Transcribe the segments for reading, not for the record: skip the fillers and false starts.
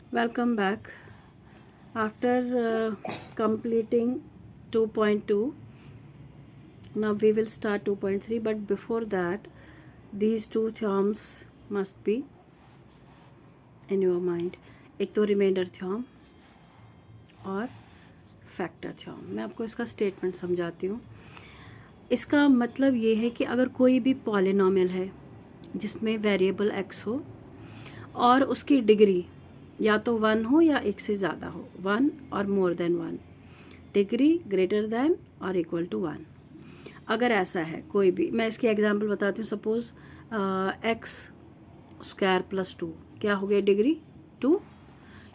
Welcome back. After completing 2.2, now we will start 2.3. But before that, these two theorems must be in your mind. एक तो remainder theorem और factor theorem. मैं आपको इसका statement समझाती हूँ. इसका मतलब ये है कि अगर कोई भी पॉलिनोमियल है जिसमें वेरिएबल x हो और उसकी डिग्री या तो 1 हो या एक से ज़्यादा हो, 1 और more than 1, degree greater than और इक्वल टू 1. अगर ऐसा है कोई भी, मैं इसकी एग्जांपल बताती हूँ. सपोज एक्स स्क्वायर प्लस 2 क्या हो गई डिग्री 2,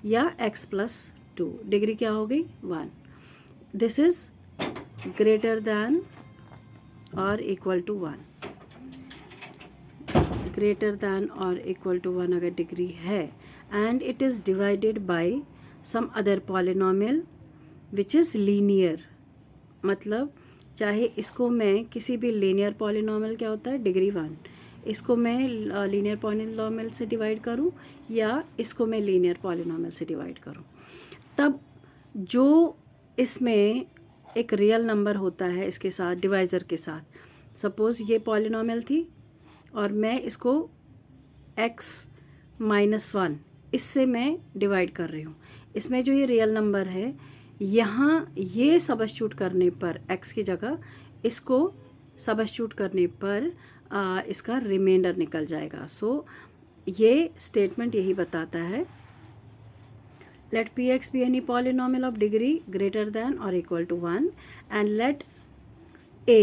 या x प्लस 2 डिग्री क्या हो गई 1. दिस इज ग्रेटर देन और इक्वल टू 1. ग्रेटर दैन और इक्वल टू 1 अगर डिग्री है and it is divided by some other polynomial which is linear. मतलब चाहे इसको मैं किसी भी लीनियर पॉलिनोमियल, क्या होता है डिग्री 1, इसको मैं लीनियर पॉलिनोमियल से डिवाइड करूं या इसको मैं लीनियर पॉलिनोमियल से डिवाइड करूं, तब जो इसमें एक रियल नंबर होता है इसके साथ डिवाइज़र के साथ. सपोज़ ये पॉलिनोमियल थी और मैं इसको x-1 इससे मैं डिवाइड कर रही हूँ. इसमें जो ये रियल नंबर है, यहाँ ये सबस्टिट्यूट करने पर x की जगह इसको सबस्टिट्यूट करने पर इसका रिमाइंडर निकल जाएगा. सो ये स्टेटमेंट यही बताता है, let px be any polynomial of degree greater than or equal to 1 and let a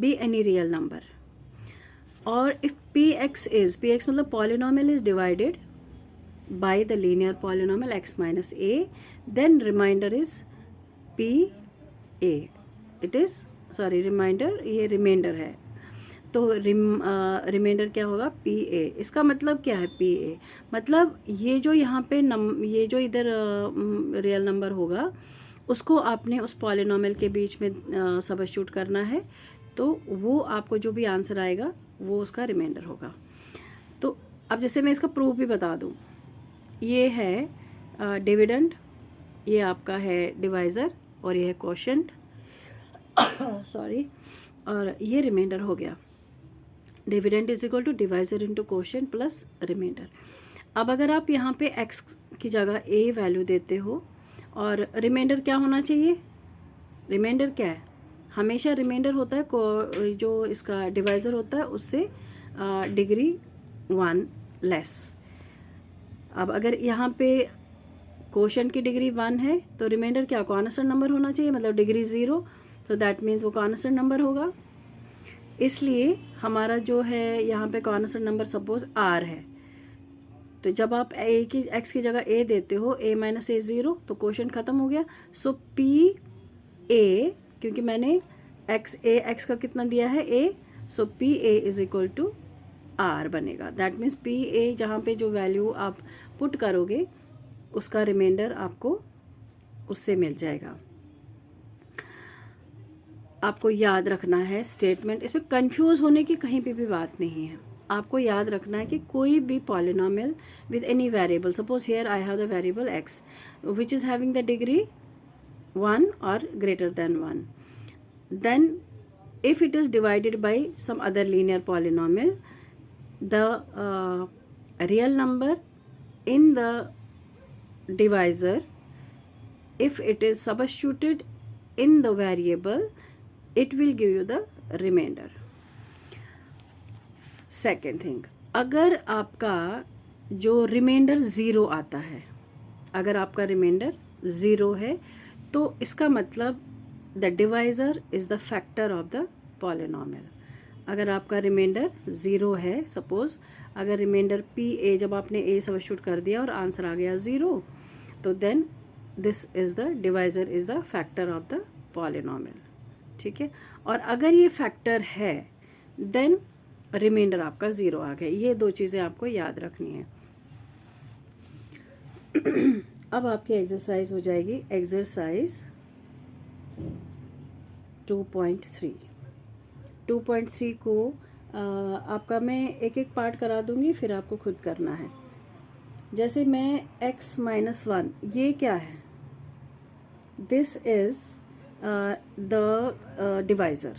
be any real number. Or if px मतलब polynomial is divided by the linear polynomial x minus a, then remainder is pa. It is remainder, ये reminder है तो reminder क्या होगा P A. इसका मतलब क्या है पी ए? मतलब ये जो यहाँ पे ये जो इधर रियल नंबर होगा उसको आपने उस पॉलिनोमियल के बीच में सबस्टिट्यूट करना है, तो वो आपको जो भी आंसर आएगा वो उसका रिमाइंडर होगा. तो अब जैसे मैं इसका प्रूफ भी बता दूँ, ये है डिविडेंड, ये आपका है डिवाइज़र और ये है क्वोशंट और ये रिमाइंडर हो गया. Dividend is equal to divisor into quotient plus remainder. अब अगर आप यहाँ पे x की जगह a वैल्यू देते हो और रिमाइंडर क्या होना चाहिए, रिमाइंडर क्या है, हमेशा रिमाइंडर होता है जो इसका डिवाइज़र होता है उससे डिग्री 1 लेस. अब अगर यहाँ पे क्वोशंट की डिग्री 1 है तो रिमाइंडर क्या कॉन्स्टेंट नंबर होना चाहिए, मतलब डिग्री 0, तो दैट मीन्स वो कॉन्स्टेंट नंबर होगा. इसलिए हमारा जो है यहाँ पे कॉन्स्टेंट नंबर सपोज r है, तो जब आप x की जगह a देते हो, a माइनस a 0, तो क्वोशंट ख़त्म हो गया. सो p a, क्योंकि मैंने x का कितना दिया है a, so p a is equal to r बनेगा. दैट मीन्स p a जहाँ पे जो वैल्यू आप पुट करोगे उसका रिमाइंडर आपको उससे मिल जाएगा. आपको याद रखना है स्टेटमेंट, इसमें कंफ्यूज होने की कहीं पे भी बात नहीं है. आपको याद रखना है कि कोई भी polynomial with any variable, suppose here I have the variable x which is having the degree 1 और greater than 1, then if it is divided by some other linear polynomial, the real number in the divisor, if it is substituted in the variable, it will give you the remainder. Second thing, अगर आपका जो reminder 0 आता है, अगर आपका reminder 0 है तो इसका मतलब the divisor is the factor of the polynomial. अगर आपका रिमाइंडर 0 है, सपोज अगर रिमाइंडर पी ए, जब आपने ए सबस्टिट्यूट कर दिया और आंसर आ गया 0, तो then this is the divisor is the factor of the polynomial. ठीक है. और अगर ये फैक्टर है देन रिमाइंडर आपका 0 आ गया. ये दो चीज़ें आपको याद रखनी है. अब आपकी एक्सरसाइज हो जाएगी एक्सरसाइज 2.3. 2.3 को आपका मैं एक एक पार्ट करा दूंगी, फिर आपको खुद करना है. जैसे मैं x माइनस 1, ये क्या है, this is the divisor.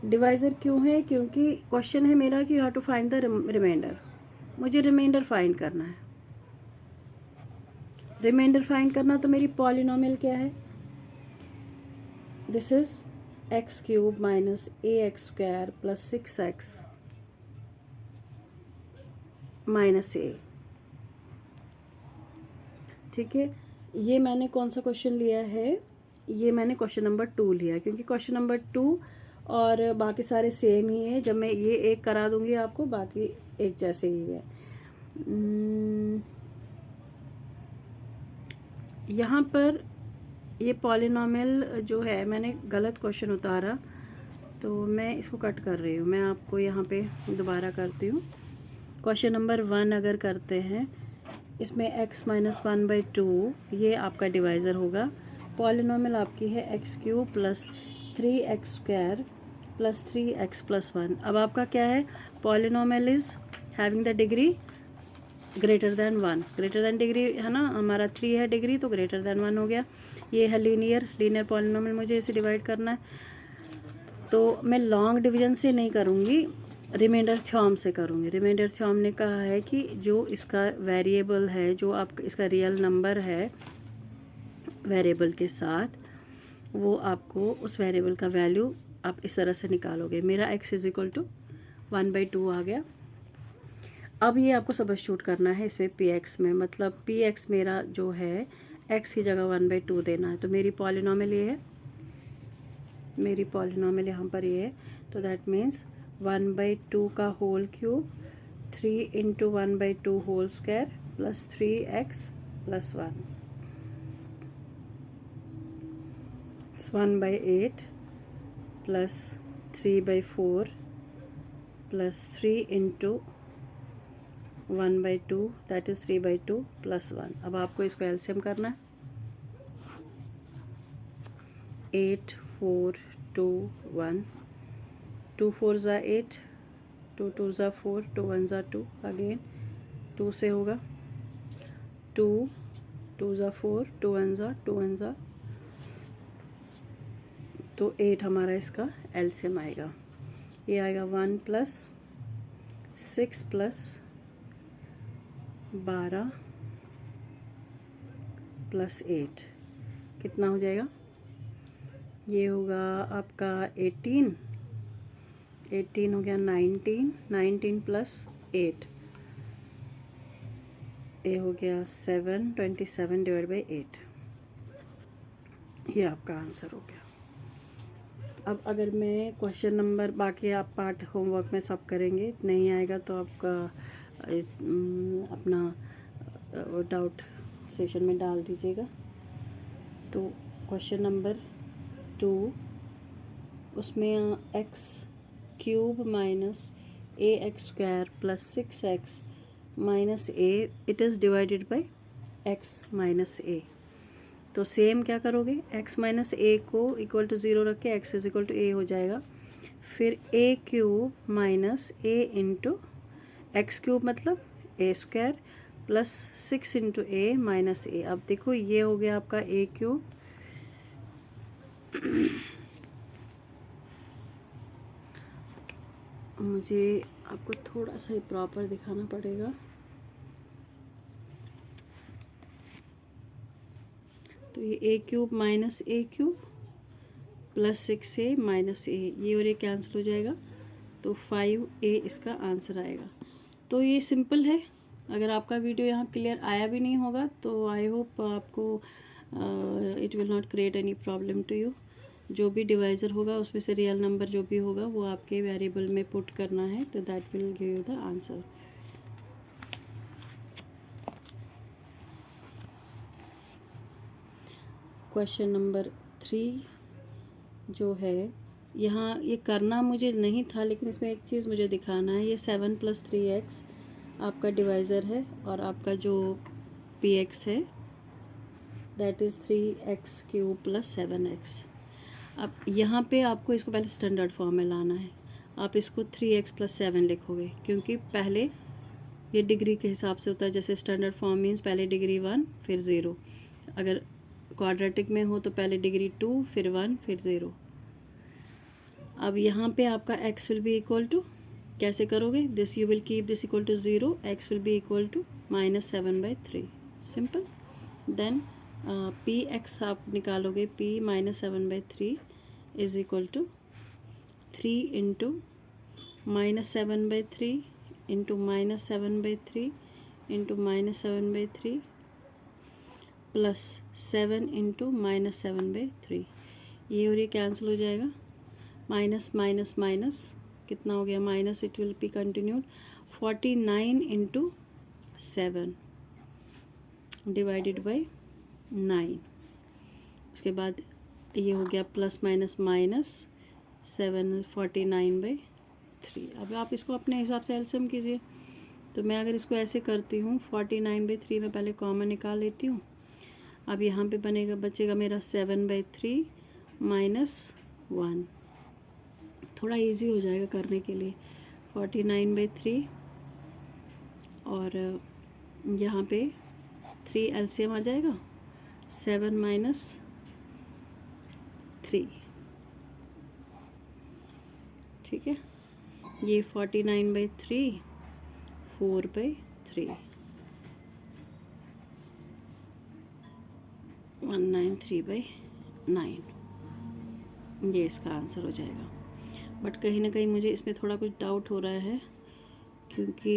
Divisor क्यों है, क्योंकि क्वेश्चन है मेरा कि how to find the remainder, मुझे रिमाइंडर फाइंड करना है। रिमाइंडर फाइंड करना तो मेरी पॉलिनोमियल क्या है, this is x cube minus A x square plus 6x minus A. ठीक है, ये मैंने कौन सा क्वेश्चन लिया है, ये मैंने क्वेश्चन नंबर 2 लिया, क्योंकि क्वेश्चन नंबर 2 और बाकी सारे सेम ही है। जब मैं ये एक करा दूंगी आपको, बाकी एक जैसे ही है। यहाँ पर ये पॉलिनोमियल जो है, मैंने गलत क्वेश्चन उतारा तो मैं इसको कट कर रही हूँ। मैं आपको यहाँ पे दोबारा करती हूँ। क्वेश्चन नंबर 1 अगर करते हैं, इसमें x माइनस 1/2 ये आपका डिवाइज़र होगा। पॉलिनोमियल आपकी है x cube plus 3x square plus 3x plus 1। अब आपका क्या है, polynomial is having the degree greater than 1। Greater than degree है ना, हमारा 3 है डिग्री, तो ग्रेटर देन 1 हो गया। ये है लीनियर पॉलिनोमियल, मुझे इसे डिवाइड करना है। तो मैं लॉन्ग डिवीजन से नहीं करूँगी, रिमाइंडर थ्योरम से करूँगी। रिमाइंडर थ्योरम ने कहा है कि जो इसका वेरिएबल है, जो आप इसका रियल नंबर है वेरिएबल के साथ, वो आपको उस वेरिएबल का वैल्यू आप इस तरह से निकालोगे। मेरा x इज इक्वल टू 1/2 आ गया। अब ये आपको सब्स्टिट्यूट करना है इसमें px में, मतलब px मेरा जो है x की जगह 1/2 देना है। तो मेरी पॉलिनोमियल ये है, मेरी पॉलिनोमियल यहाँ पर ये है। तो दैट मीन्स 1/2 का whole cube 3 into 1/2 whole square plus 3x plus 1 1/8 plus 3/4 plus 3 into 1/2 that is 3/2 plus 1। अब आपको इसको एलसीएम करना है। 8 4 2 1, 2 4 ज़ा 8, 2 2 ज़ा 4, 2 1 ज़ा 2, अगेन 2 से होगा 2 2 ज़ा 4, 2 1 ज़ा 2 1 ज़ा, तो 8 हमारा इसका एलसीएम आएगा। ये आएगा 1 प्लस 6 प्लस 12 प्लस 8 कितना हो जाएगा, ये होगा आपका 18 हो गया 19 प्लस 8, ये हो गया 7, 27 डिवाइड बाई 8। ये आपका आंसर हो गया। अब अगर मैं क्वेश्चन नंबर, बाकी आप पार्ट होमवर्क में सब करेंगे, नहीं आएगा तो आपका अपना डाउट सेशन में डाल दीजिएगा। तो क्वेश्चन नंबर 2, उसमें x cube minus A x square plus 6x minus A, it is divided by x minus A. तो सेम क्या करोगे, x माइनस ए को इक्वल टू 0 रख के x is equal to a हो जाएगा। फिर a cube minus a into x cube मतलब a square plus 6 into a minus a। अब देखो ये हो गया आपका a क्यूब मुझे आपको थोड़ा सा ही प्रॉपर दिखाना पड़ेगा। तो ये a cube minus a cube plus 6a minus a, ये और ये कैंसिल हो जाएगा, तो 5a इसका आंसर आएगा। तो ये सिंपल है। अगर आपका वीडियो यहाँ क्लियर आया भी नहीं होगा तो आई होप आपको it will not create any problem to you. जो भी डिवाइज़र होगा उसमें से रियल नंबर जो भी होगा वो आपके वेरिएबल में पुट करना है, तो that will give you the answer. Question number 3 जो है, यहाँ ये करना मुझे नहीं था, लेकिन इसमें एक चीज़ मुझे दिखाना है। ये 7 प्लस 3x आपका डिवाइज़र है और आपका जो px है that is 3x cube plus 7x। अब यहाँ पे आपको इसको पहले स्टैंडर्ड फॉर्म में लाना है। आप इसको 3x प्लस 7 लिखोगे, क्योंकि पहले ये डिग्री के हिसाब से होता है, जैसे स्टैंडर्ड फॉर्म मीन्स पहले डिग्री 1 फिर 0, अगर क्वाड्रेटिक में हो तो पहले डिग्री 2 फिर 1 फिर 0। अब यहाँ पे आपका x will be equal to, कैसे करोगे, this you will keep this equal to 0, x will be equal to -7/3, simple. Then p x आप निकालोगे, p -7/3 is equal to 3 into -7/3 into -7/3 into -7/3 plus 7 into -7/3, ये और ये कैंसिल हो जाएगा, minus minus minus कितना हो गया, minus, it will be continued 49 into 7 divided by 9, उसके बाद ये हो गया प्लस माइनस माइनस 7 49/3। अब आप इसको अपने हिसाब से एलसीएम कीजिए। तो मैं अगर इसको ऐसे करती हूँ 49/3 में पहले कॉमन निकाल लेती हूँ। अब यहाँ पे बनेगा, बचेगा मेरा 7/3 -1, थोड़ा इजी हो जाएगा करने के लिए। 49/3 और यहाँ पे 3 एलसीएम आ जाएगा, 7 - 3, ठीक है। ये 49/3 4/3 193/9, ये इसका आंसर हो जाएगा। बट कहीं ना कहीं मुझे इसमें थोड़ा कुछ डाउट हो रहा है, क्योंकि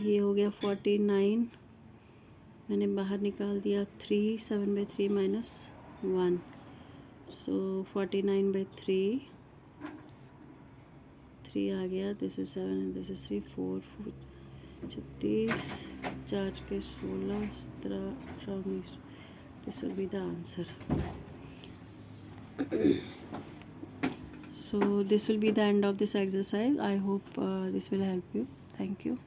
ये हो गया 49, मैंने बाहर निकाल दिया 3, 7/3 -1, सो 49/3 3 आ गया, this is 7 and this is 3, 4 36 4 के 16 17 18 19, this will be the answer. So this will be the end of this exercise. I hope this will help you. Thank you.